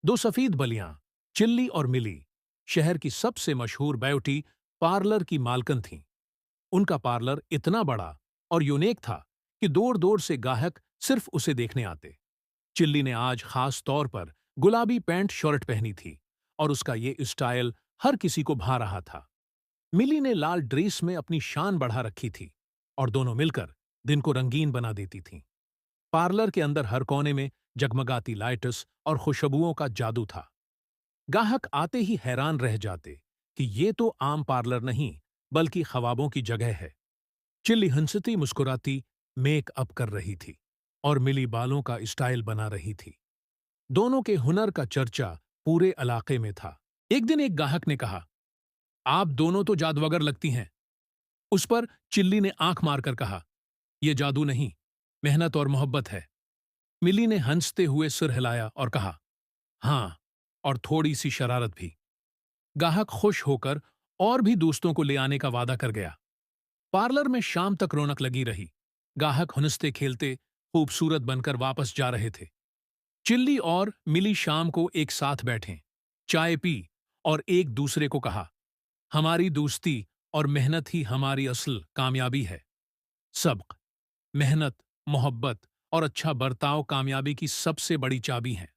दो सफेद बलियां, चिल्ली और मिली, शहर की सबसे मशहूर ब्यूटी पार्लर की मालकन थीं। उनका पार्लर इतना बड़ा और यूनिक था कि दूर दूर से गाहक सिर्फ उसे देखने आते। चिल्ली ने आज खास तौर पर गुलाबी पैंट शर्ट पहनी थी और उसका ये स्टाइल हर किसी को भा रहा था। मिली ने लाल ड्रेस में अपनी शान बढ़ा रखी थी और दोनों मिलकर दिन को रंगीन बना देती थीं। पार्लर के अंदर हर कोने में जगमगाती लाइट्स और खुशबुओं का जादू था। गाहक आते ही हैरान रह जाते कि ये तो आम पार्लर नहीं बल्कि ख्वाबों की जगह है। चिल्ली हंसती मुस्कुराती मेक अप कर रही थी और मिली बालों का स्टाइल बना रही थी। दोनों के हुनर का चर्चा पूरे इलाके में था। एक दिन एक गाहक ने कहा, आप दोनों तो जादूगर लगती हैं। उस पर चिल्ली ने आंख मारकर कहा, यह जादू नहीं, मेहनत और मोहब्बत है। मिली ने हंसते हुए सिर हिलाया और कहा, हां, और थोड़ी सी शरारत भी। गाहक खुश होकर और भी दोस्तों को ले आने का वादा कर गया। पार्लर में शाम तक रौनक लगी रही। गाहक हंसते खेलते खूबसूरत बनकर वापस जा रहे थे। चिल्ली और मिली शाम को एक साथ बैठे, चाय पी और एक दूसरे को कहा, हमारी दोस्ती और मेहनत ही हमारी असल कामयाबी है। सब्र, मेहनत, मोहब्बत और अच्छा बर्ताव कामयाबी की सबसे बड़ी चाबी है।